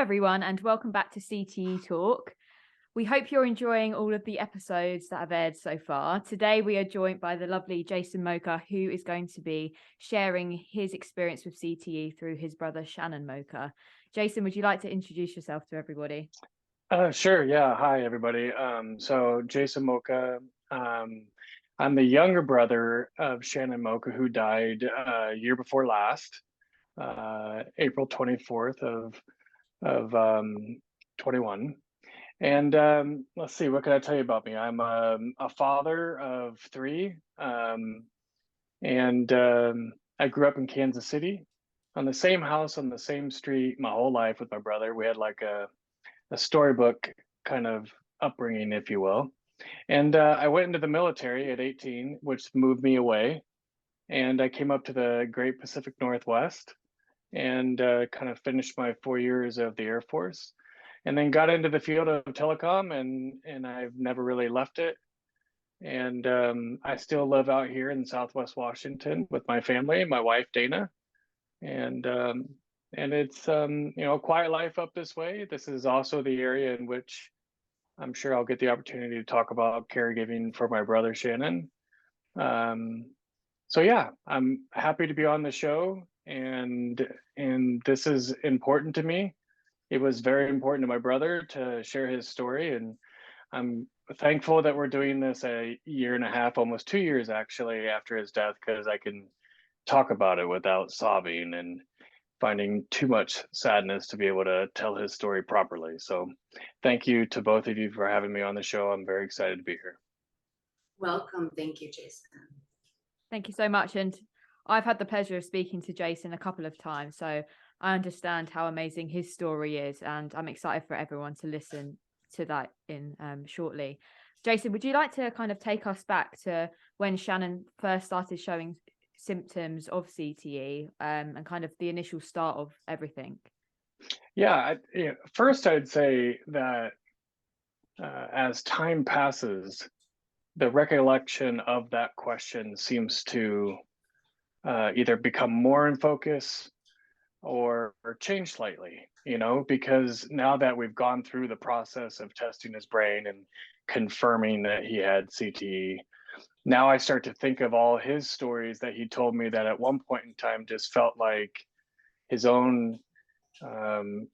everyone, and welcome back to CTE Talk. We hope you're enjoying all of the episodes that have aired so far. Today, we are joined by the lovely Jason Mocca, who is going to be sharing his experience with CTE through his brother, Shannon Mocca. Jason, would you like to introduce yourself to everybody? Sure. Yeah. Hi, everybody. So Jason Mocca. I'm the younger brother of Shannon Mocca, who died year before last, April 24th of 21. And let's see, what can I tell you about me? I'm a father of three, and I grew up in Kansas City, on the same house on the same street my whole life with my brother. We had like a storybook kind of upbringing, if you will. And I went into the military at 18, which moved me away. And I came up to the Great Pacific Northwest and kind of finished my 4 years of the Air Force, and then got into the field of telecom, and I've never really left it. And I still live out here in Southwest Washington with my family, my wife Dana, and it's a quiet life up this way. This is also the area in which I'm sure I'll get the opportunity to talk about caregiving for my brother Shannon. Um, so yeah, I'm happy to be on the show, and this is important to me. It was very important to my brother to share his story, and I'm thankful that we're doing this a year and a half, almost 2 years actually, after his death, because I can talk about it without sobbing and finding too much sadness to be able to tell his story properly. So thank you to both of you for having me on the show. I'm very excited to be here. Welcome. Thank you, Jason. Thank you so much. And I've had the pleasure of speaking to Jason a couple of times, so I understand how amazing his story is, and I'm excited for everyone to listen to that in shortly. Jason, would you like to kind of take us back to when Shannon first started showing symptoms of CTE and kind of the initial start of everything? Yeah, first I'd say that as time passes, the recollection of that question seems to either become more in focus or change slightly, because now that we've gone through the process of testing his brain and confirming that he had CTE, now I start to think of all his stories that he told me that at one point in time just felt like his own, um,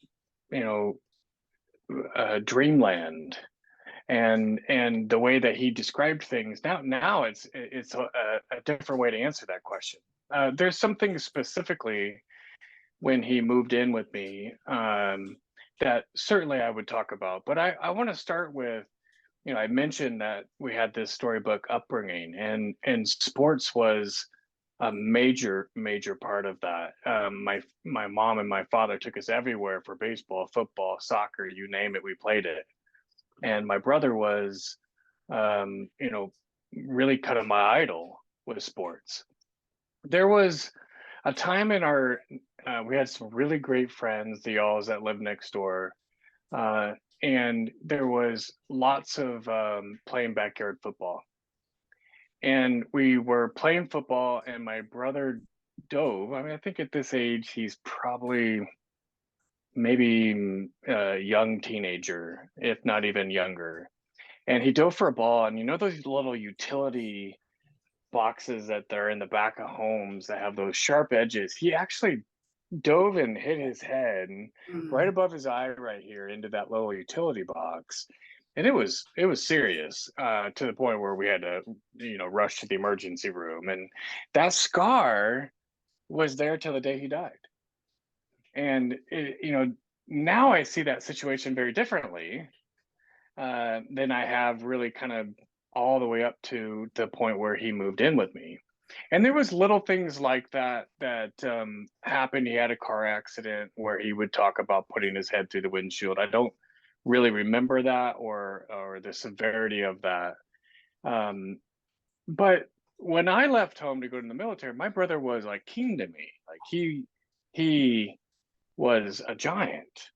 dreamland, and the way that he described things. Now it's a different way to answer that question. There's something specifically when he moved in with me that certainly I would talk about, but I want to start with, I mentioned that we had this storybook upbringing, and sports was a major part of that. My mom and my father took us everywhere for baseball, football, soccer, you name it, we played it. And my brother was, really kind of my idol with sports. There was a time in our, we had some really great friends, the Alls that lived next door, and there was lots of playing backyard football. And we were playing football, and my brother dove. I mean, I think at this age, he's probably maybe a young teenager, if not even younger. And he dove for a ball, and those little utility boxes that they're in the back of homes that have those sharp edges. He actually dove and hit his head right above his eye right here into that little utility box. And it was serious, to the point where we had to rush to the emergency room, and that scar was there till the day he died. And now I see that situation very differently than I have really kind of all the way up to the point where he moved in with me. And there was little things like that happened. He had a car accident where he would talk about putting his head through the windshield. I don't really remember that or the severity of that. But when I left home to go to the military, my brother was like king to me. Like he was a giant.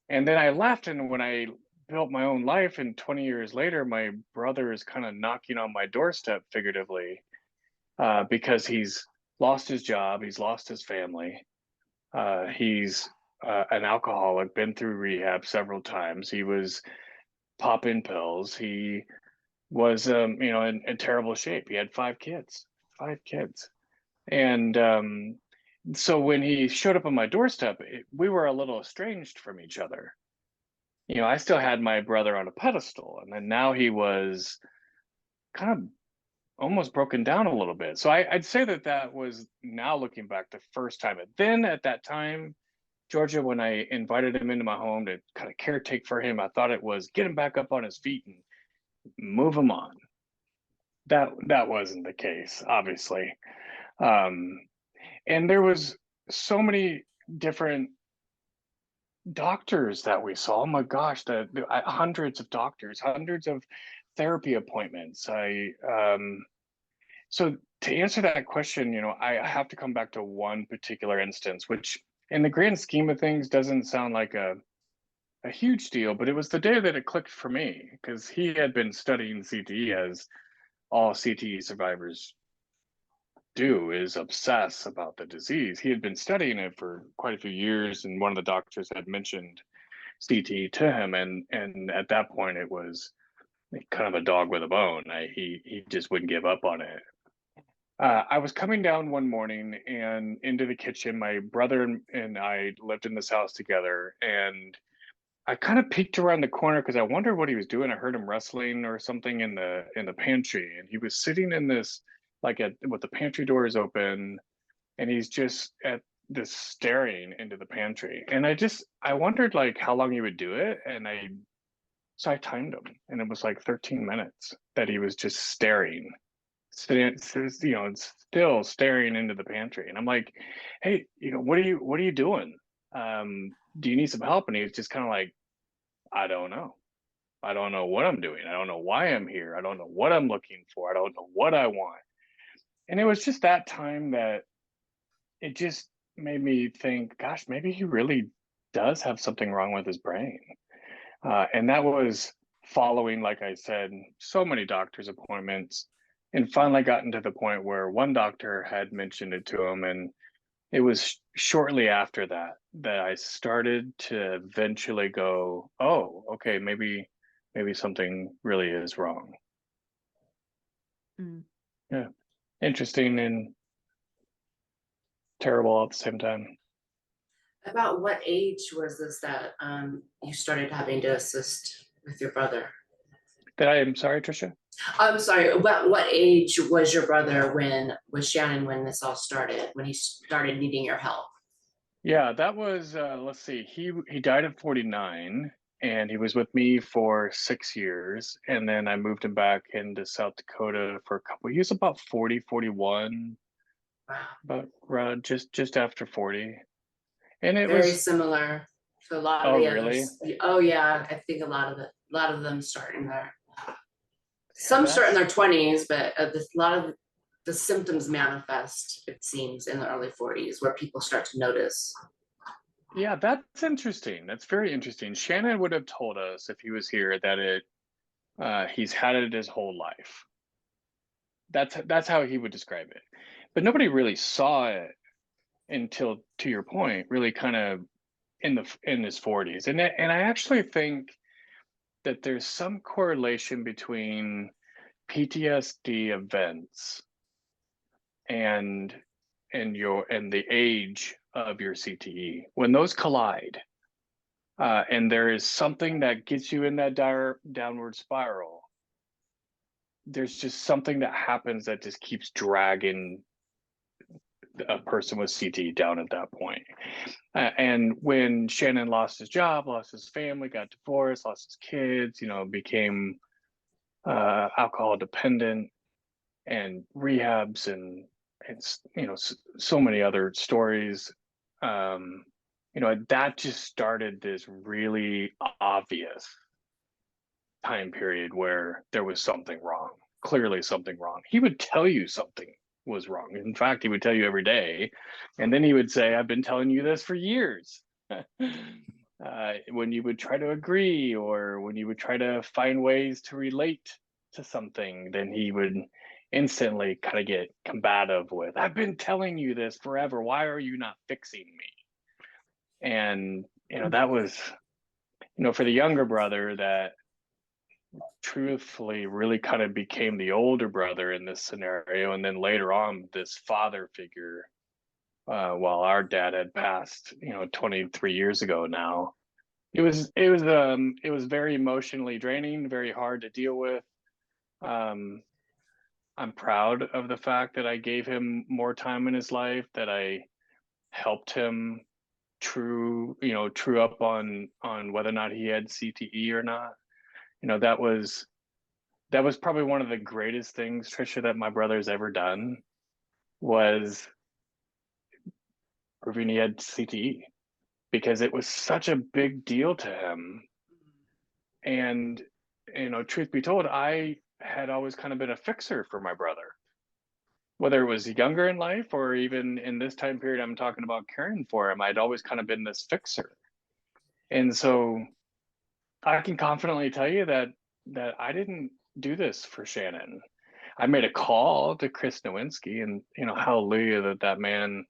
And then I left, and when I built my own life, and 20 years later, my brother is kind of knocking on my doorstep, figuratively, because he's lost his job, he's lost his family, he's an alcoholic, been through rehab several times. He was popping pills. He was, in terrible shape. He had 5 kids. And so when he showed up on my doorstep, we were a little estranged from each other. I still had my brother on a pedestal, and then now he was kind of almost broken down a little bit. So I'd say that was, now looking back, the first time. And then at that time, Georgia, when I invited him into my home to kind of caretake for him, I thought it was get him back up on his feet and move him on. That wasn't the case, obviously. And there was so many different doctors that we saw. Oh my gosh, hundreds of doctors, hundreds of therapy appointments. So to answer that question, I have to come back to one particular instance, which in the grand scheme of things doesn't sound like a huge deal, but it was the day that it clicked for me, because he had been studying CTE, as all CTE survivors do, is obsess about the disease. He had been studying it for quite a few years, and one of the doctors had mentioned CTE to him, and at that point it was kind of a dog with a bone. He just wouldn't give up on it. I was coming down one morning and into the kitchen. My brother and I lived in this house together, and I kind of peeked around the corner because I wondered what he was doing. I heard him wrestling or something in the pantry, and he was sitting in this, with the pantry doors open, and he's just at this staring into the pantry. And I wondered how long he would do it, and so I timed him, and it was like 13 minutes that he was just staring, still staring into the pantry. And I'm like, hey, what are you doing? Do you need some help? And he was just kind of like, I don't know. I don't know what I'm doing. I don't know why I'm here. I don't know what I'm looking for. I don't know what I want. And it was just that time that it just made me think, gosh, maybe he really does have something wrong with his brain. And that was following, like I said, so many doctor's appointments, and finally gotten to the point where one doctor had mentioned it to him. And it was shortly after that I started to eventually go, oh, okay, maybe something really is wrong. Yeah, interesting and terrible all at the same time. About what age was this that you started having to assist with your brother? I'm sorry, Trisha? I'm sorry, about what age was your brother with Shannon when this all started, when he started needing your help? Yeah, that was, let's see, he died at 49, and he was with me for 6 years. And then I moved him back into South Dakota for a couple, he was about 40, 41, Wow. about just after 40. And it Very was similar to a lot of Oh, the really? others. Oh yeah, I think a lot of them start in there. Some start in their 20s, but a lot of the symptoms manifest, it seems, in the early 40s, where people start to notice. Yeah, that's interesting. That's very interesting. Shannon would have told us if he was here that he's had it his whole life. That's how he would describe it. But nobody really saw it until, to your point, really kind of in his 40s. And I actually think that there's some correlation between PTSD events and the age of your CTE. When those collide, and there is something that gets you in that downward spiral, there's just something that happens that just keeps dragging a person with CTE down at that point. And when Shannon lost his job, lost his family, got divorced, lost his kids, became alcohol dependent, and rehabs, and so many other stories. That just started this really obvious time period where there was something wrong, clearly something wrong. He would tell you something was wrong. In fact, he would tell you every day. And then he would say, I've been telling you this for years. When you would try to agree, or when you would try to find ways to relate to something, then he would instantly kind of get combative with, I've been telling you this forever. Why are you not fixing me? And, that was, for the younger brother that truthfully really kind of became the older brother in this scenario. And then later on, this father figure, while our dad had passed, 23 years ago now. It was very emotionally draining, very hard to deal with. I'm proud of the fact that I gave him more time in his life, that I helped him true up on whether or not he had CTE or not. That was probably one of the greatest things, Trisha, that my brother's ever done, was proving he had CTE, because it was such a big deal to him. And truth be told, I had always kind of been a fixer for my brother, whether it was younger in life or even in this time period I'm talking about caring for him. I'd always kind of been this fixer. And so I can confidently tell you that I didn't do this for Shannon. I made a call to Chris Nowinski, and hallelujah that man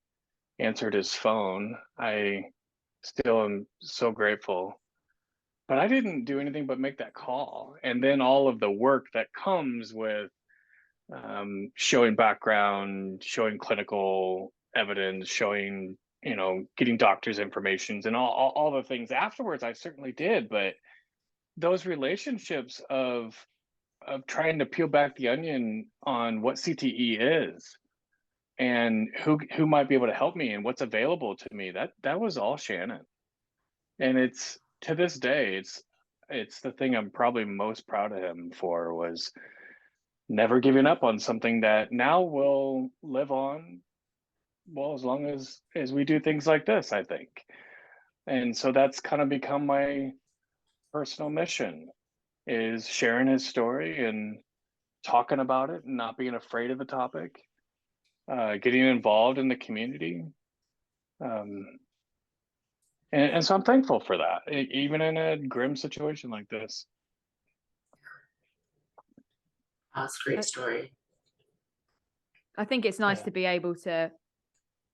answered his phone. I still am so grateful. But I didn't do anything but make that call. And then all of the work that comes with showing background, showing clinical evidence, showing, getting doctors' informations, and all the things afterwards, I certainly did. But those relationships of trying to peel back the onion on what CTE is and who might be able to help me and what's available to me, that was all Shannon. And it's, to this day, it's the thing I'm probably most proud of him for, was never giving up on something that now will live on, well, as long as we do things like this, I think. And so that's kind of become my personal mission, is sharing his story and talking about it and not being afraid of the topic, getting involved in the community. And so I'm thankful for that, even in a grim situation like this. That's a great story. I think it's nice to be able to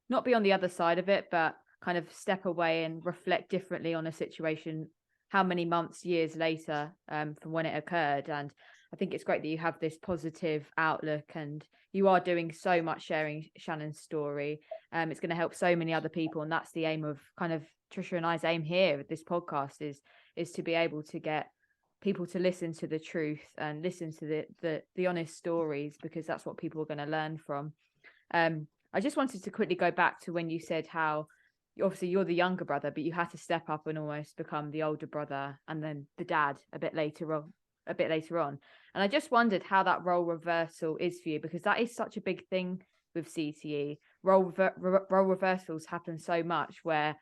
not be on the other side of it, but kind of step away and reflect differently on a situation, how many months, years later, from when it occurred. And I think it's great that you have this positive outlook, and you are doing so much sharing Shannon's story. It's going to help so many other people. And that's the aim of kind of Trisha and I's aim here with this podcast, is to be able to get people to listen to the truth and listen to the honest stories, because that's what people are going to learn from. I just wanted to quickly go back to when you said how obviously you're the younger brother, but you had to step up and almost become the older brother and then the dad a bit later on. And I just wondered how that role reversal is for you, because that is such a big thing with CTE. Role reversals happen so much where,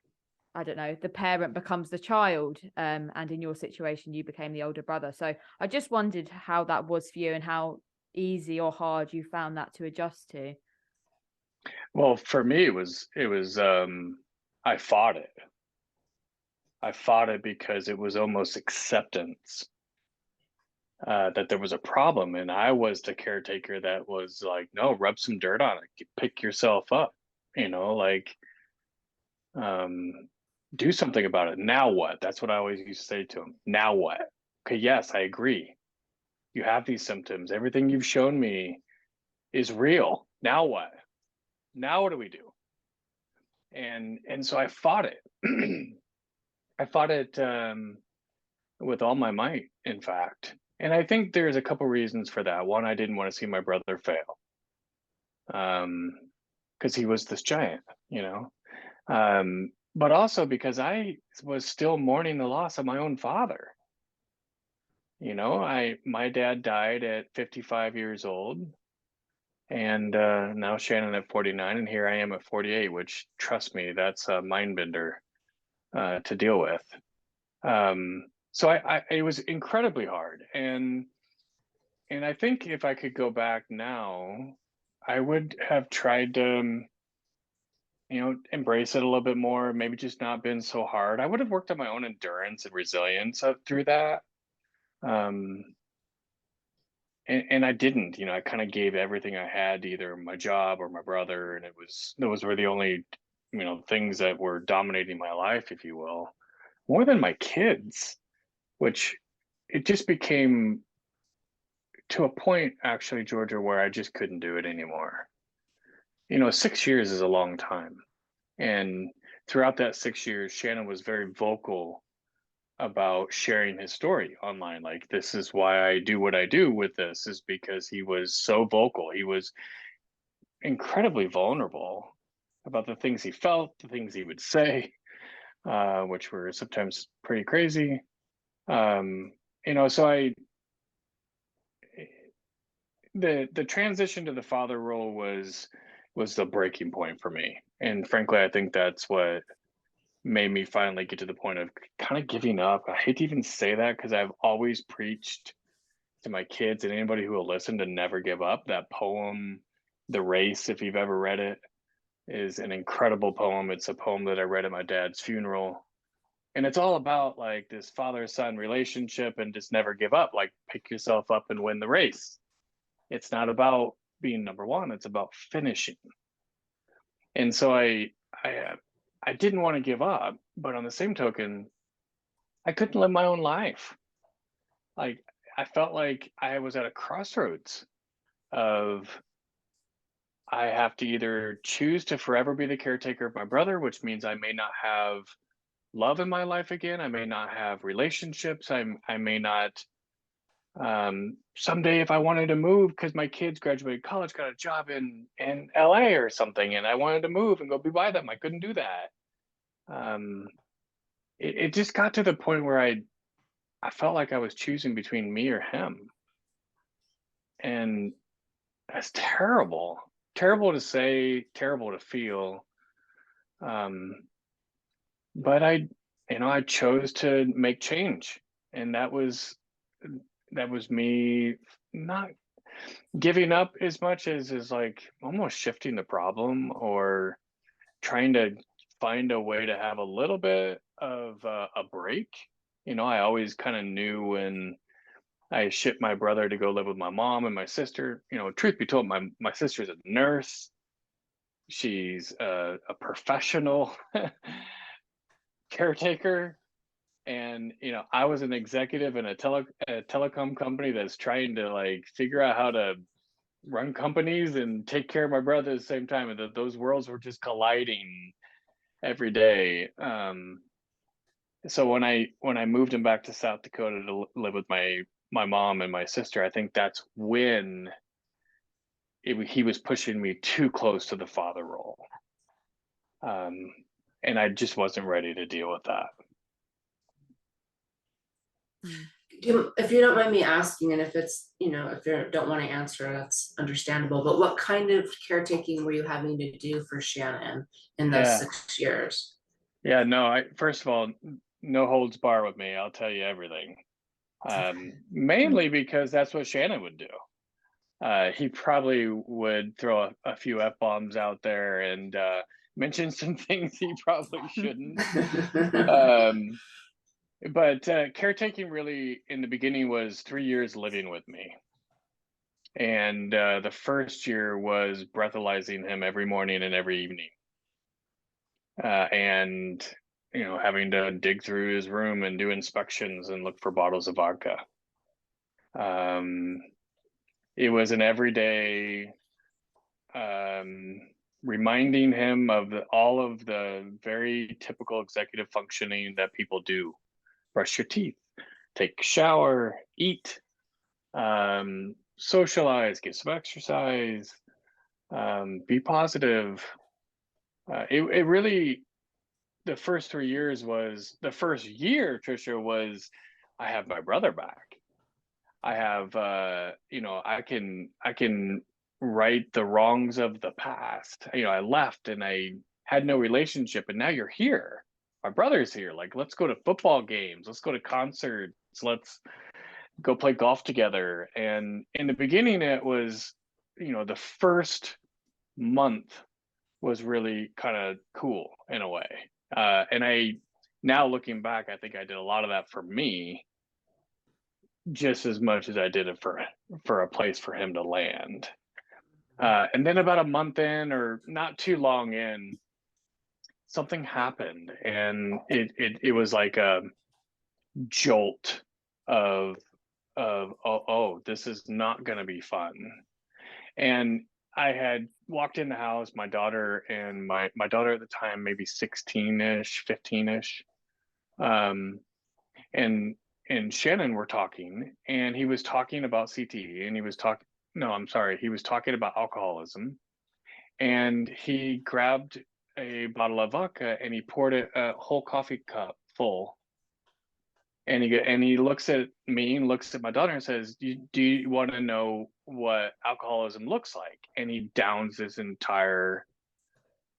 I don't know, the parent becomes the child, and in your situation you became the older brother. So I just wondered how that was for you and how easy or hard you found that to adjust to. Well, for me, it was I fought it. I fought it because it was almost acceptance that there was a problem, and I was the caretaker that was like, no, rub some dirt on it, pick yourself up, like, do something about it. Now what? That's what I always used to say to him. Now what? Okay, yes, I agree. You have these symptoms. Everything you've shown me is real. Now what? Now what do we do? And so I fought it. I fought it with all my might, in fact. And I think there's a couple reasons for that. One, I didn't want to see my brother fail, because he was this giant, but also because I was still mourning the loss of my own father. My dad died at 55 years old, and now Shannon at 49, and here I am at 48, which, trust me, that's a mind bender to deal with. So it was incredibly hard, and I think if I could go back now, I would have tried to, embrace it a little bit more, maybe just not been so hard. I would have worked on my own endurance and resilience through that. And I didn't, I kind of gave everything I had to either my job or my brother, and those were the only things that were dominating my life, if you will, more than my kids, which it just became to a point, actually, Georgia, where I just couldn't do it anymore. 6 years is a long time. And throughout that 6 years, Shannon was very vocal about sharing his story online. Like, this is why I do what I do with this, is because he was so vocal. He was incredibly vulnerable about the things he felt, the things he would say, which were sometimes pretty crazy. So the transition to the father role was the breaking point for me. And frankly, I think that's what made me finally get to the point of kind of giving up. I hate to even say that, because I've always preached to my kids and anybody who will listen to never give up. That poem, The Race, if you've ever read it, is an incredible poem. It's a poem that I read at my dad's funeral. And it's all about like this father-son relationship and just never give up. Like, pick yourself up and win the race. It's not about being number one, it's about finishing. And so I didn't want to give up, but on the same token, I couldn't live my own life. Like, I felt like I was at a crossroads of, I have to either choose to forever be the caretaker of my brother, which means I may not have love in my life again. I may not have relationships. I may not, someday if I wanted to move because my kids graduated college, got a job in LA or something, and I wanted to move and go be by them, I couldn't do that. It just got to the point where I felt like I was choosing between me or him. And that's terrible. Terrible to say, terrible to feel. But I chose to make change. And that was me not giving up as much as is like almost shifting the problem, or trying to find a way to have a little bit of a break. I always kind of knew when I shipped my brother to go live with my mom and my sister. Truth be told, my sister's a nurse. She's a professional caretaker. And I was an executive in a telecom company that's trying to like figure out how to run companies and take care of my brother at the same time, and those worlds were just colliding every day. So when I moved him back to South Dakota to live with my mom and my sister, I think that's when he was pushing me too close to the father role, and I just wasn't ready to deal with that. If you don't mind me asking, and if it's, if you don't want to answer, that's understandable, but what kind of caretaking were you having to do for Shannon in those 6 years? Yeah, no, first of all, no holds bar with me. I'll tell you everything. Mainly because that's what Shannon would do. He probably would throw a few F-bombs out there and mention some things he probably shouldn't. But caretaking really in the beginning was 3 years living with me. And the first year was breathalyzing him every morning and every evening. And having to dig through his room and do inspections and look for bottles of vodka. It was an everyday reminding him of all of the very typical executive functioning that people do. Brush your teeth, take a shower, eat, socialize, get some exercise, be positive. It really, the first 3 years was, the first year, Trisha, was I have my brother back. I have, I can right the wrongs of the past. I left and I had no relationship, and now you're here. My brother's here. Like, let's go to football games. Let's go to concerts. Let's go play golf together. And in the beginning, it was, the first month was really kind of cool in a way. And now looking back, I think I did a lot of that for me, just as much as I did it for a place for him to land. And then about a month in, or not too long in, something happened, and it was like a jolt of oh, this is not going to be fun. And I had walked in the house, my daughter and my daughter at the time, maybe 16-ish, 15-ish, and Shannon were talking, and he was talking about CTE, and he was talking, no, I'm sorry, he was talking about alcoholism, and he grabbed a bottle of vodka and he poured it a whole coffee cup full. And he looks at me and looks at my daughter and says, do you want to know what alcoholism looks like? And he downs this entire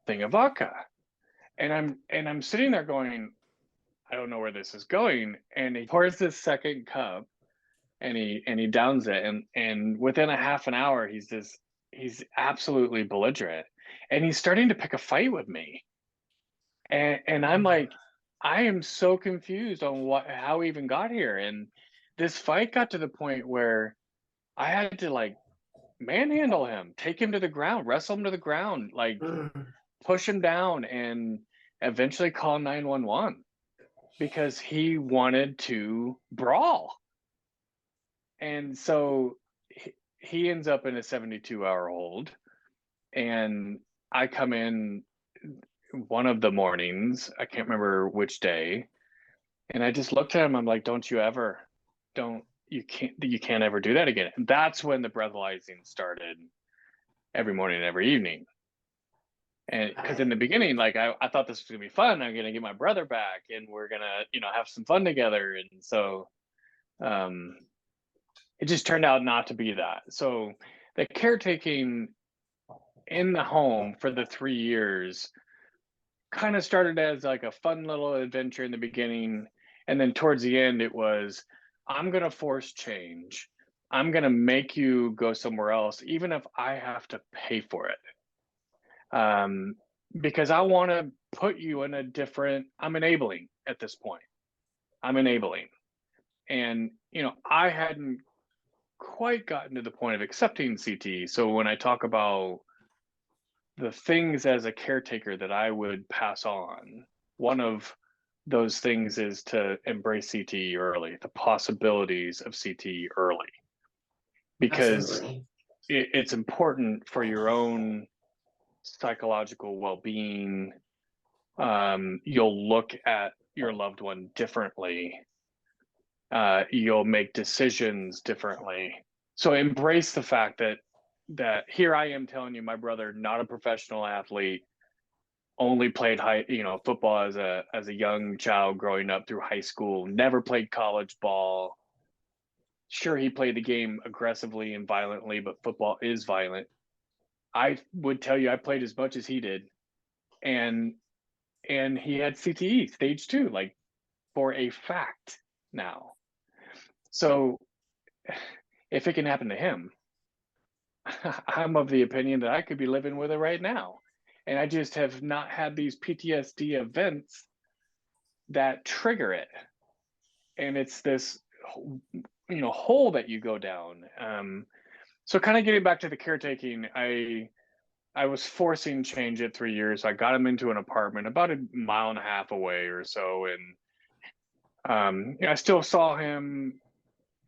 thing of vodka. And I'm sitting there going, I don't know where this is going. And he pours this second cup and he downs it. And within a half an hour, he's absolutely belligerent. And he's starting to pick a fight with me. And I'm like, I am so confused on how we even got here. And this fight got to the point where I had to like manhandle him, take him to the ground, wrestle him to the ground, like push him down, and eventually call 911 because he wanted to brawl. And so he ends up in a 72-hour hold, and I come in one of the mornings, I can't remember which day, and I just looked at him, I'm like, you can't ever do that again. And that's when the breathalyzing started, every morning and every evening. And because in the beginning, like I thought this was gonna be fun, I'm gonna get my brother back and we're gonna, have some fun together. And so it just turned out not to be that. So the caretaking in the home for the 3 years kind of started as like a fun little adventure in the beginning, and then towards the end it was, I'm going to force change, I'm going to make you go somewhere else even if I have to pay for it, because I want to put you in a different, I'm enabling at this point, I'm enabling. And I hadn't quite gotten to the point of accepting CT. So when I talk about the things as a caretaker that I would pass on, one of those things is to embrace CTE early, the possibilities of CTE early, because it's important for your own psychological well-being. You'll look at your loved one differently. You'll make decisions differently. So embrace the fact that here I am telling you, my brother, not a professional athlete, only played football as a young child growing up through high school, never played college ball. Sure, he played the game aggressively and violently, but football is violent. I would tell you I played as much as he did. And he had CTE stage 2, like, for a fact now. So if it can happen to him, I'm of the opinion that I could be living with it right now. And I just have not had these PTSD events that trigger it. And it's this, hole that you go down. So kind of getting back to the caretaking, I was forcing change at 3 years. I got him into an apartment about 1.5 miles away or so. And I still saw him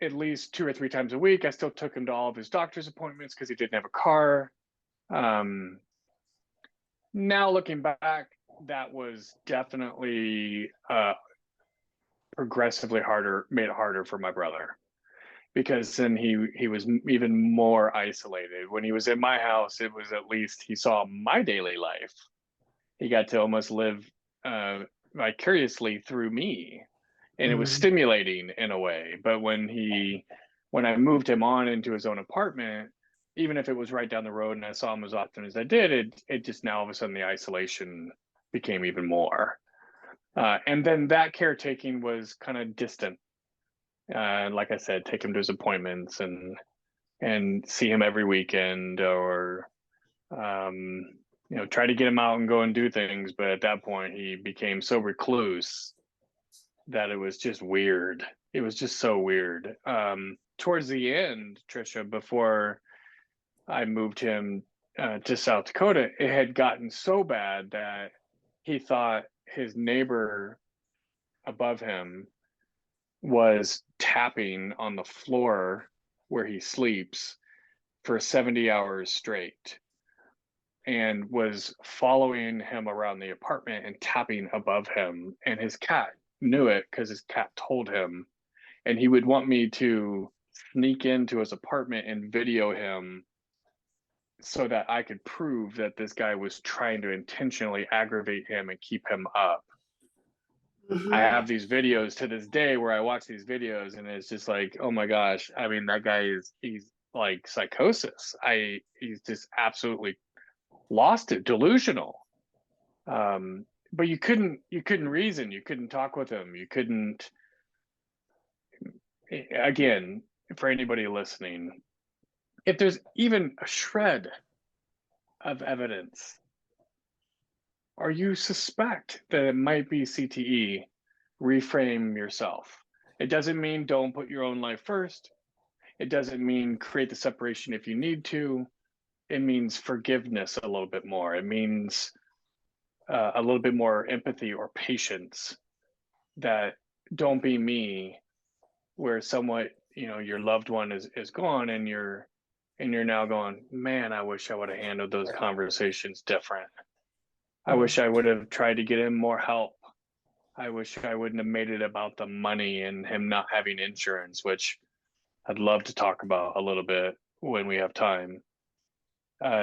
at least 2 or 3 times a week. I still took him to all of his doctor's appointments because he didn't have a car. Now looking back, that was definitely progressively made it harder for my brother, because then he was even more isolated. When he was in my house, it was at least he saw my daily life. He got to almost live vicariously through me, and it was stimulating in a way. But when I moved him on into his own apartment, even if it was right down the road and I saw him as often as I did, it just, now all of a sudden the isolation became even more. And then that caretaking was kind of distant. Like I said, take him to his appointments and see him every weekend, or try to get him out and go and do things. But at that point, he became so recluse that it was just weird. It was just so weird. Towards the end, Trisha, before I moved him to South Dakota, it had gotten so bad that he thought his neighbor above him was tapping on the floor where he sleeps for 70 hours straight, and was following him around the apartment and tapping above him. And his cat knew it because his cat told him. And he would want me to sneak into his apartment and video him so that I could prove that this guy was trying to intentionally aggravate him and keep him up. I have these videos to this day where I watch these videos and it's just like, oh my gosh. I mean, that guy he's like psychosis. He's just absolutely lost it, delusional. But you couldn't reason, you couldn't talk with him, you couldn't. Again, for anybody listening, if there's even a shred of evidence or you suspect that it might be CTE, reframe yourself. It doesn't mean don't put your own life first. It doesn't mean create the separation if you need to. It means forgiveness a little bit more. It means a little bit more empathy or patience, that don't be me, where somewhat, your loved one is gone and you're now going, man, I wish I would have handled those conversations different. I wish I would have tried to get him more help. I wish I wouldn't have made it about the money and him not having insurance, which I'd love to talk about a little bit when we have time.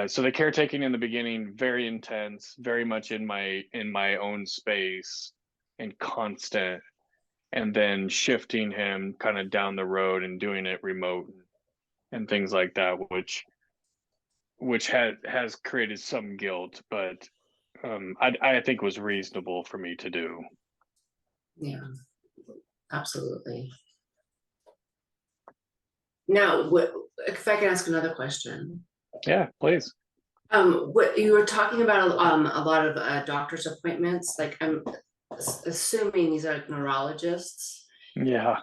So the caretaking in the beginning, very intense, very much in my own space and constant, and then shifting him kind of down the road and doing it remote and things like that, which has created some guilt, but I think was reasonable for me to do. Yeah, absolutely. Now, if I can ask another question. Yeah, please. What you were talking about, a lot of doctor's appointments, like I'm assuming these are like neurologists. Yeah.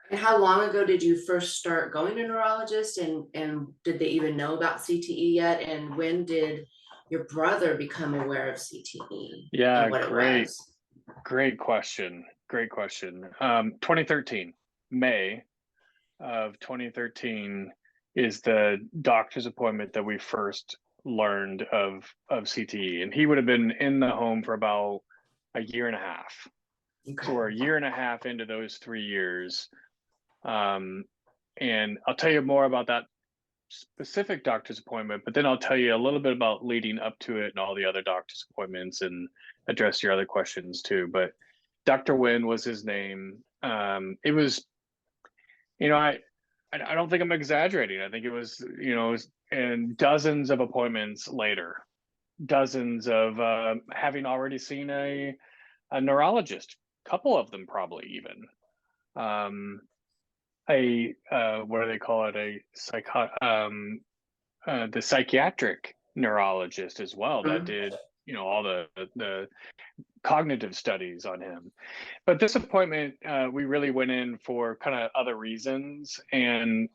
And how long ago did you first start going to neurologists, and did they even know about CTE yet? And when did your brother become aware of CTE? Yeah, and what it was? Great question. 2013, May of 2013 is the doctor's appointment that we first learned of CTE, and he would have been in the home for about a year and a half. Okay. So we're a year and a half into those 3 years. And I'll tell you more about that specific doctor's appointment, but then I'll tell you a little bit about leading up to it and all the other doctor's appointments and address your other questions too. But Dr. Wynn was his name. It was, I don't think I'm exaggerating. I think it was, and dozens of appointments later, dozens of having already seen a neurologist, couple of them probably even. What do they call it? The psychiatric neurologist as well that did, all the cognitive studies on him. But this appointment, we really went in for kind of other reasons. And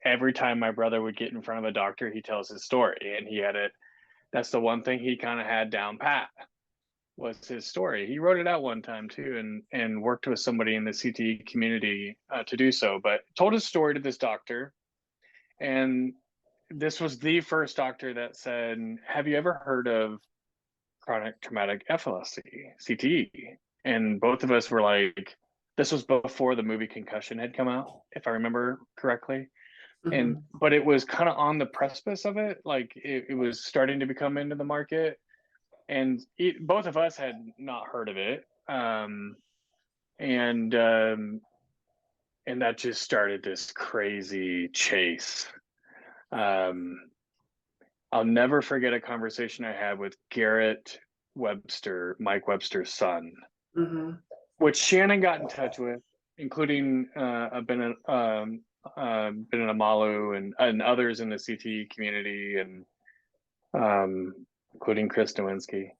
every time my brother would get in front of a doctor, he tells his story, and he had it. That's the one thing he kind of had down pat, was his story. He wrote it out one time too, and worked with somebody in the CTE community to do so, but told his story to this doctor. And this was the first doctor that said, have you ever heard of chronic traumatic epilepsy, CTE? And both of us were like, this was before the movie Concussion had come out, if I remember correctly. But it was kind of on the precipice of it. Like it was starting to become into the market. And both of us had not heard of it. And that just started this crazy chase. I'll never forget a conversation I had with Garrett Webster, Mike Webster's son, which Shannon got in touch with, including Ben Amalu and others in the CTE community, and including Chris Nowinski.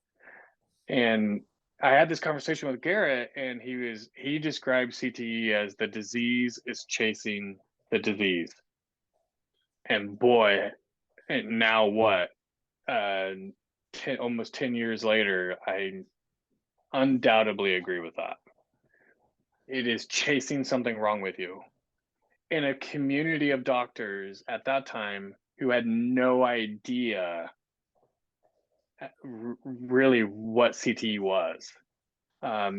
And I had this conversation with Garrett, and he described CTE as the disease is chasing the disease. And boy, and now what? almost 10 years later, I undoubtedly agree with that. It is chasing something wrong with you. In a community of doctors at that time who had no idea really what CTE was.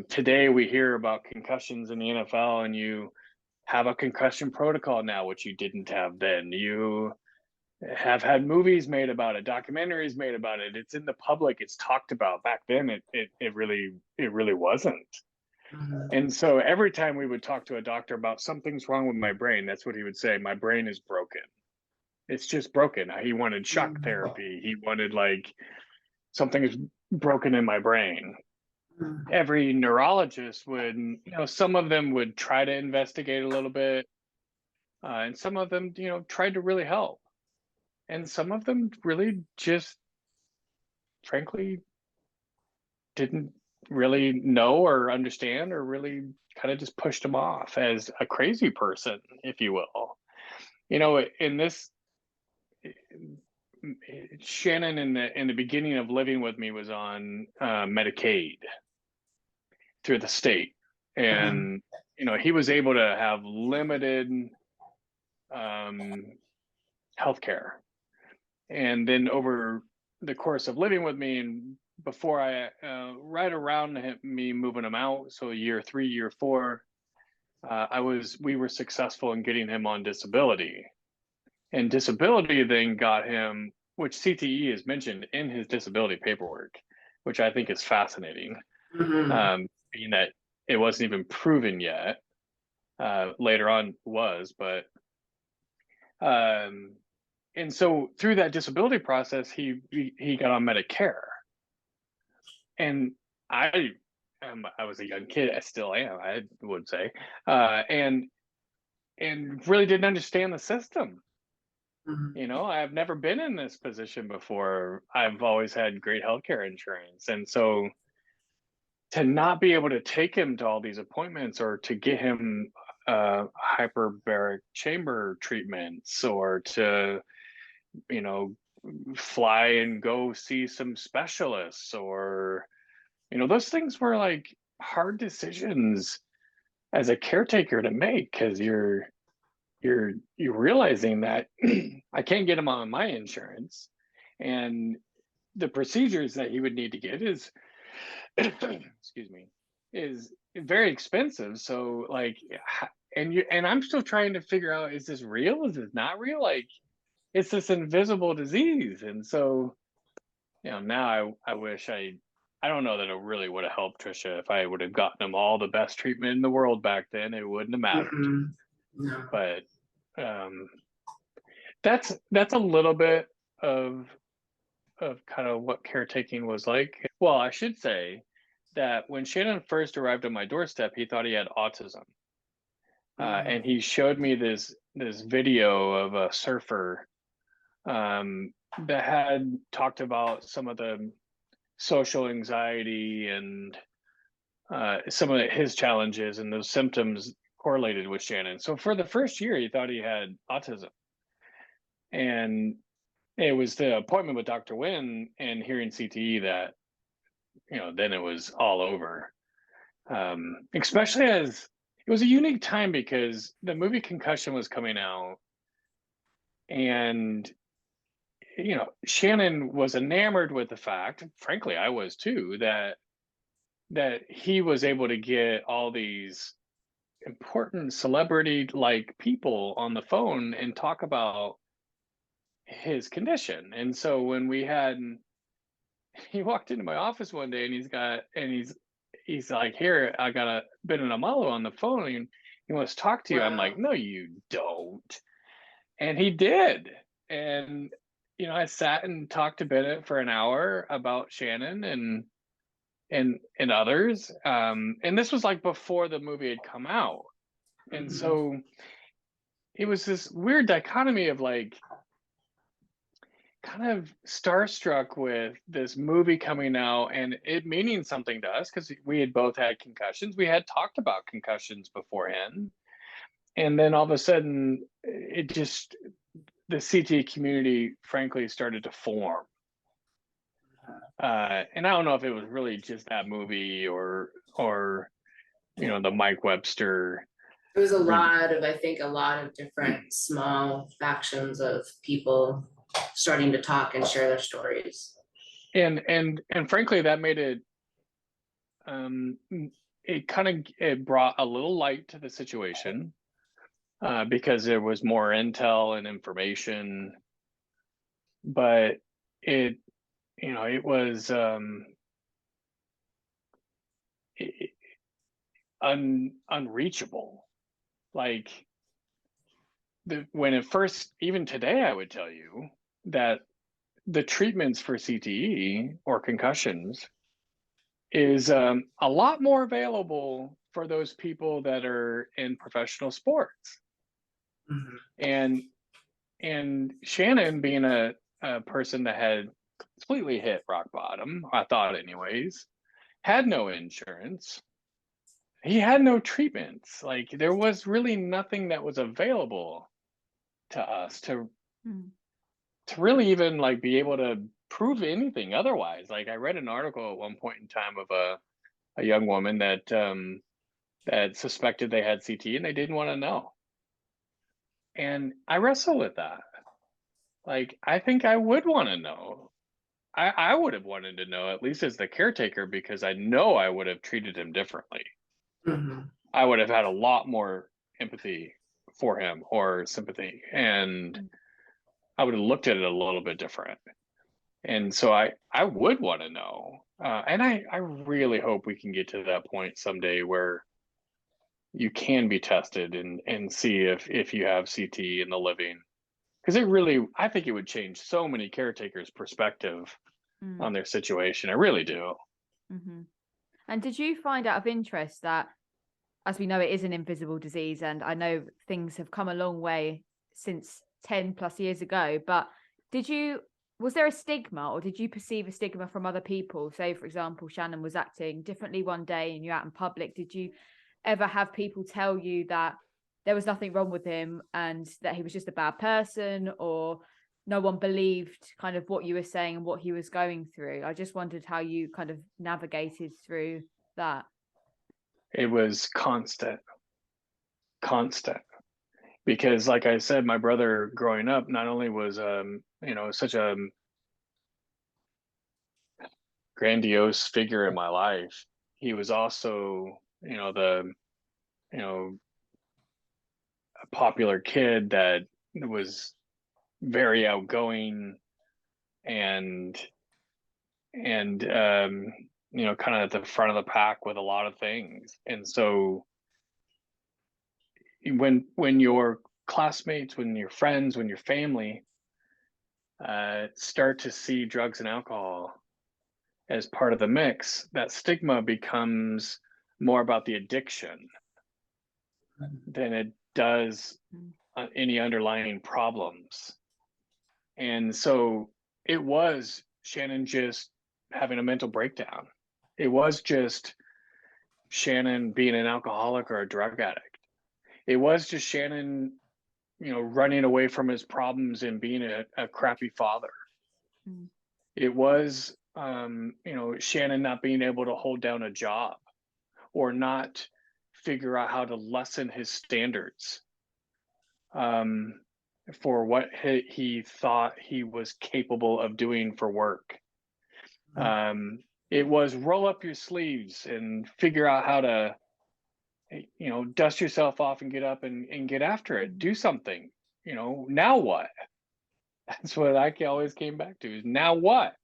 Today we hear about concussions in the NFL, and you have a concussion protocol now, which you didn't have then. You have had movies made about it, documentaries made about it. It's in the public. It's talked about. Back then, it really wasn't. Mhm. And so every time we would talk to a doctor about something's wrong with my brain, that's what he would say. My brain is broken. It's just broken. He wanted shock therapy. He wanted like something is broken in my brain. Mhm. Every neurologist would, some of them would try to investigate a little bit, and some of them, tried to really help. And some of them really just, frankly, didn't really know or understand, or really kind of just pushed him off as a crazy person, if you will. In this, Shannon in the beginning of living with me was on Medicaid through the state, and he was able to have limited health care. And then over the course of living with me, and before right around me moving him out, so year 3, year 4, we were successful in getting him on disability. And disability then got him, which CTE is mentioned in his disability paperwork, which I think is fascinating. Mhm. Being that it wasn't even proven yet. Later on was, but and so through that disability process, he got on Medicare, and I was a young kid. I still am, I would say, and really didn't understand the system. Mhm. I've never been in this position before. I've always had great healthcare insurance, and so to not be able to take him to all these appointments, or to get him hyperbaric chamber treatments, or to fly and go see some specialists, or those things were like hard decisions as a caretaker to make, because you're realizing that I can't get him on my insurance, and the procedures that he would need to get is excuse me, is very expensive. So like, and I'm still trying to figure out, is this real, is this not real? Like, it's this invisible disease. And so now I wish I don't know that it really would have helped Trisha if I would have gotten him all the best treatment in the world back then. It wouldn't have mattered. Mhm. No. But that's a little bit of kind of what caretaking was like. Well, I should say that when Shannon first arrived on my doorstep, he thought he had autism, and he showed me this video of a surfer that had talked about some of the social anxiety and some of his challenges, and those symptoms correlated with Shannon. So for the first year, he thought he had autism, and it was the appointment with Dr. Wynn and hearing CTE that, then it was all over. Especially as it was a unique time, because the movie Concussion was coming out, and Shannon was enamored with the fact, frankly, I was too, that he was able to get all these important celebrity like people on the phone and talk about his condition. And so when he walked into my office one day, and he's like, "Here, I got a Ben and Amalo on the phone, and he wants to talk to you." I'm like, Wow. "No, you don't." And he did. And I sat and talked to Bennett for an hour about Shannon and others. And this was like before the movie had come out. And Mhm. so it was this weird dichotomy of like, kind of starstruck with this movie coming out and it meaning something to us, because we had both had concussions. We had talked about concussions beforehand. And then all of a sudden, the CT community, frankly, started to form. and I don't know if it was really just that movie or the Mike Webster. It was I think a lot of different small factions of people starting to talk and share their stories. And frankly, that made it, it brought a little light to the situation, because there was more intel and information, but it was unreachable. Like when it first, even today, I would tell you that the treatments for CTE or concussions is a lot more available for those people that are in professional sports. Mm-hmm. And Shannon, being a person that had completely hit rock bottom, I thought anyways, had no insurance. He had no treatments. Like there was really nothing that was available to us to really even like be able to prove anything otherwise. Like I read an article at one point in time of a young woman that that suspected they had CTE and they didn't want to know. And I wrestle with that. Like I think I would want to know. I would have wanted to know, at least as the caretaker, because I know I would have treated him differently. Mm-hmm. I would have had a lot more empathy for him or sympathy, and I would have looked at it a little bit different. And so I would want to know, and I really hope we can get to that point someday where you can be tested and see if you have CTE in the living, because I think it would change so many caretakers' perspective on their situation. I really do. Mm-hmm. And did you find out of interest that, as we know, it is an invisible disease, and I know things have come a long way since 10 plus years ago, but was there a stigma, or did you perceive a stigma from other people? Say, for example, Shannon was acting differently one day and you're out in public. Did you ever have people tell you that there was nothing wrong with him and that he was just a bad person, or no one believed kind of what you were saying and what he was going through? I just wondered how you kind of navigated through that. It was constant, because like I said, my brother growing up not only was such a grandiose figure in my life, he was also a popular kid that was very outgoing and kind of at the front of the pack with a lot of things. And so when your classmates, when your friends, when your family start to see drugs and alcohol as part of the mix, that stigma becomes more about the addiction than it does any underlying problems. And so it was Shannon just having a mental breakdown. It was just Shannon being an alcoholic or a drug addict. It was just Shannon, running away from his problems and being a crappy father. It was, Shannon not being able to hold down a job or not figure out how to lessen his standards for what he thought he was capable of doing for work. It was roll up your sleeves and figure out how to, dust yourself off and get up and get after it. Do something. Now what? That's what I always came back to, is now what?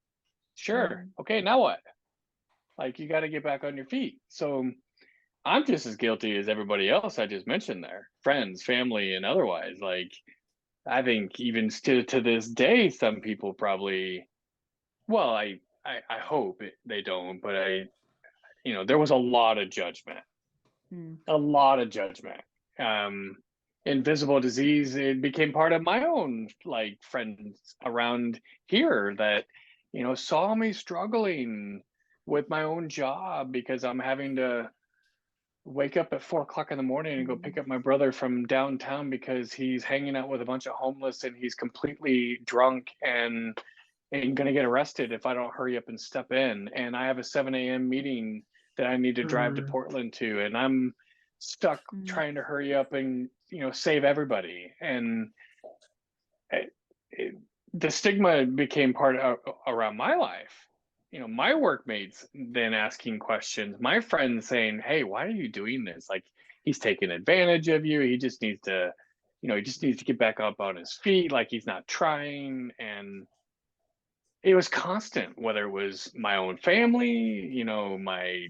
Sure. Okay, now what? Like, you got to get back on your feet. So I'm just as guilty as everybody else I just mentioned there, friends, family, and otherwise. Like, I think even still to this day, some people probably, well, I hope they don't, but there was a lot of judgment. A lot of judgment. Invisible disease, it became part of my own like friends around here that saw me struggling with my own job because I'm having to wake up at 4 o'clock in the morning and go pick up my brother from downtown because he's hanging out with a bunch of homeless and he's completely drunk and and going to get arrested if I don't hurry up and step in. And I have a 7 a.m. meeting that I need to drive to Portland to, and I'm stuck trying to hurry up and, save everybody. And the stigma became part of around my life. My workmates then asking questions, my friends saying, "Hey, why are you doing this? Like, he's taking advantage of you. He just needs to, get back up on his feet. Like, he's not trying." And it was constant, whether it was my own family, my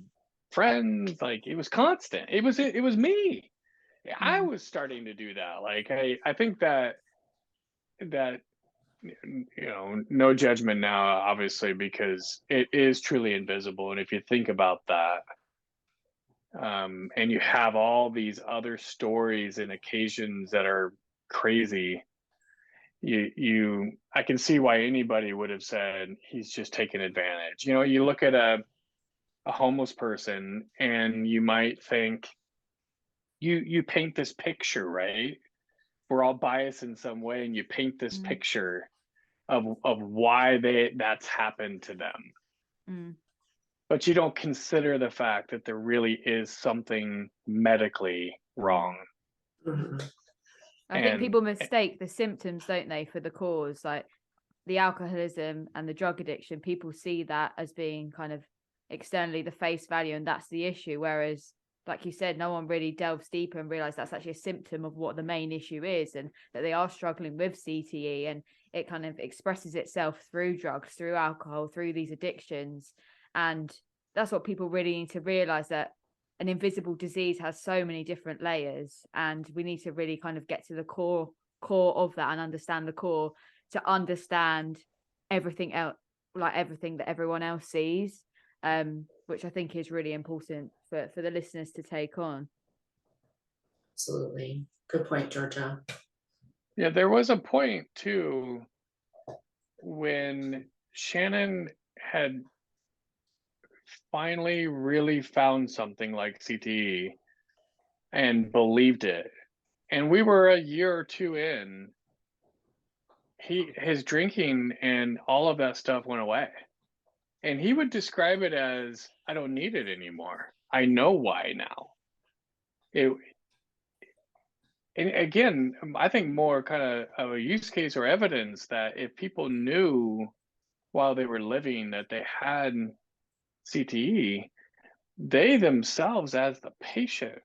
friends, like, it was constant. It was me. I was starting to do that. Like, I think that no judgment now, obviously, because it is truly invisible. And if you think about that, and you have all these other stories and occasions that are crazy, I can see why anybody would have said he's just taking advantage. You look at a homeless person and you might think, you paint this picture, right? We're all biased in some way, and you paint this picture of why that's happened to them. But you don't consider the fact that there really is something medically wrong. I think people mistake the symptoms, don't they, for the cause? Like the alcoholism and the drug addiction, people see that as being kind of externally the face value, and that's the issue. Whereas, like you said, no one really delves deeper and realizes that's actually a symptom of what the main issue is, and that they are struggling with CTE, and it kind of expresses itself through drugs, through alcohol, through these addictions. And that's what people really need to realize, that an invisible disease has so many different layers, and we need to really kind of get to the core of that and understand the core to understand everything else, like everything that everyone else sees, which I think is really important for the listeners to take on. Absolutely. Good point, Georgia. Yeah, there was a point too when Shannon had finally really found something like CTE and believed it. And we were a year or two in, his drinking and all of that stuff went away. And he would describe it as, "I don't need it anymore. I know why now." And again, I think more kind of a use case or evidence that if people knew while they were living that they had CTE, they themselves as the patient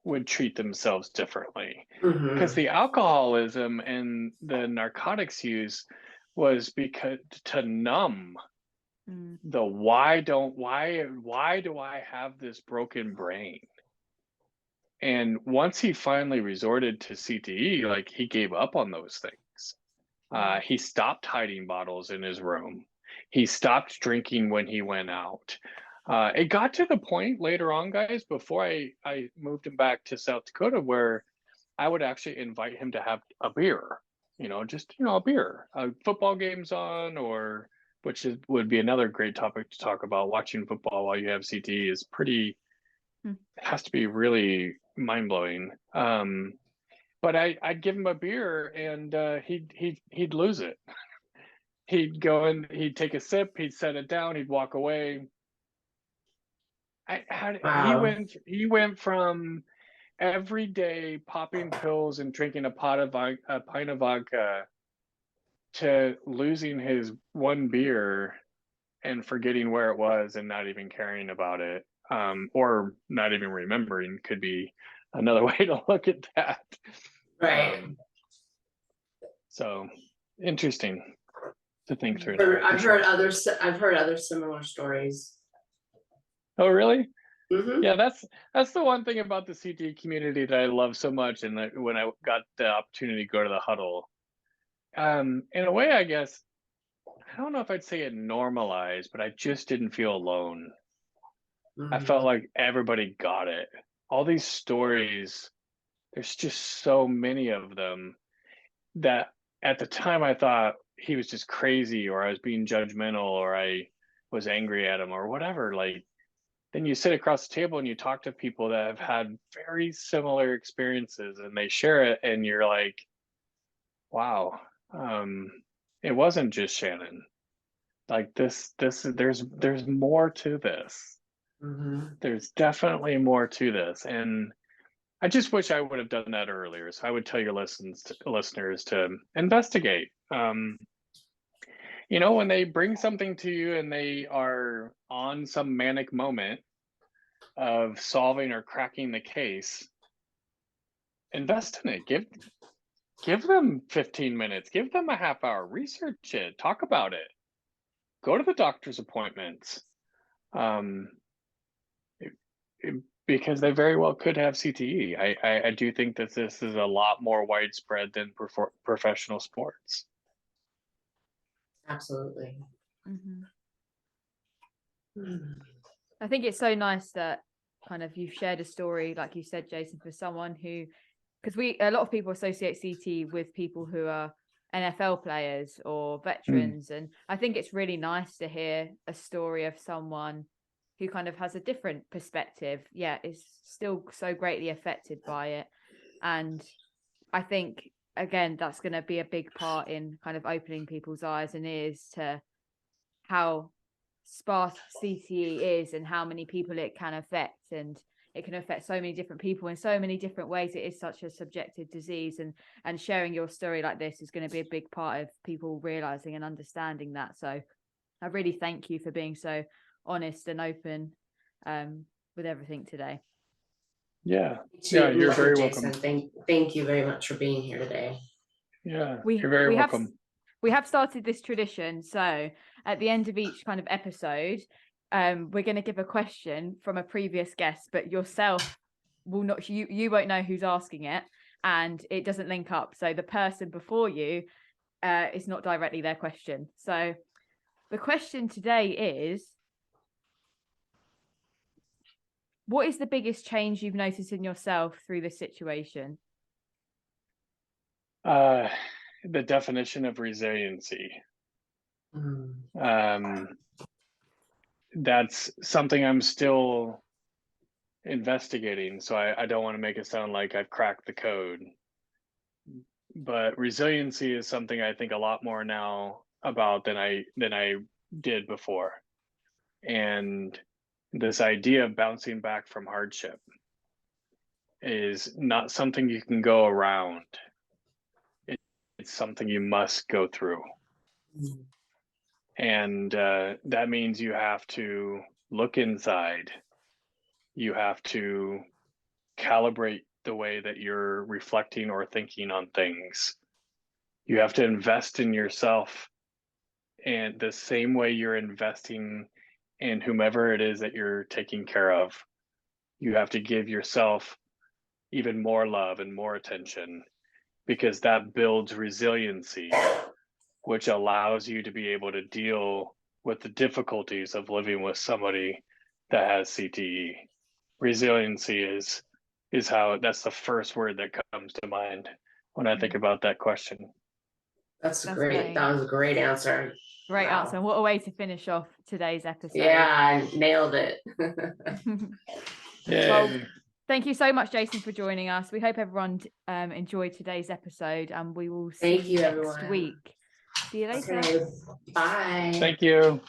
would treat themselves differently. Because the alcoholism and the narcotics use was because to numb the why do I have this broken brain? And once he finally resorted to CTE, like, he gave up on those things. He stopped hiding bottles in his room. He stopped drinking when he went out. It got to the point later on, guys, before I moved him back to South Dakota, where I would actually invite him to have a beer, just, a beer, football games on, or would be another great topic to talk about. Watching football while you have CTE is has to be really mind-blowing. But I'd give him a beer and he'd lose it. He'd go and he'd take a sip, he'd set it down, he'd walk away. Wow. He went from every day popping pills and drinking a pint of vodka to losing his one beer and forgetting where it was and not even caring about it, or not even remembering, could be another way to look at that. Right. So interesting to think through. I've heard other similar stories. Oh, really? Yeah, that's the one thing about the CTE community that I love so much. And when I got the opportunity to go to the huddle, in a way, I guess, I don't know if I'd say it normalized, but I just didn't feel alone. I felt like everybody got it. All these stories, there's just so many of them that at the time I thought he was just crazy, or I was being judgmental, or I was angry at him, or whatever. Like, then you sit across the table and you talk to people that have had very similar experiences and they share it, and you're like, wow, it wasn't just Shannon. Like there's more to this. There's definitely more to this. And I just wish I would have done that earlier. So I would tell your listeners to investigate. You know, when they bring something to you and they are on some manic moment of solving or cracking the case, invest in it. Give them 15 minutes, give them a half hour, research it, talk about it, go to the doctor's appointments. Because they very well could have CTE. I do think that this is a lot more widespread than professional sports. Absolutely. I think it's so nice that kind of you've shared a story, like you said, Jason, for someone who, because a lot of people associate CTE with people who are NFL players or veterans. And I think it's really nice to hear a story of someone who kind of has a different perspective, is still so greatly affected by it. And I think, again, that's going to be a big part in kind of opening people's eyes and ears to how sparse CTE is and how many people it can affect. And it can affect so many different people in so many different ways. It is such a subjective disease, and sharing your story like this is going to be a big part of people realizing and understanding that. So I really thank you for being so honest and open with everything today. Yeah, you're very welcome. Thank you very much for being here today. Yeah, you're very welcome. We have started this tradition, so at the end of each kind of episode, we're going to give a question from a previous guest, but yourself will not, you won't know who's asking it, and it doesn't link up. So the person before you is not directly their question. So the question today is, what is the biggest change you've noticed in yourself through this situation? The definition of resiliency. That's something I'm still investigating, so I don't want to make it sound like I've cracked the code. But resiliency is something I think a lot more now about than I did before. And this idea of bouncing back from hardship is not something you can go around. It's something you must go through. And that means you have to look inside. You have to calibrate the way that you're reflecting or thinking on things. You have to invest in yourself, and the same way you're investing in whomever it is that you're taking care of. You have to give yourself even more love and more attention, because that builds resiliency, which allows you to be able to deal with the difficulties of living with somebody that has CTE. Resiliency is that's the first word that comes to mind when I think about that question. That's great. That was a great answer. Great answer. What a way to finish off today's episode. Yeah, I nailed it. Well, thank you so much, Jason, for joining us. We hope everyone enjoyed today's episode, and we will see you next week. See you later. Okay. Bye. Thank you.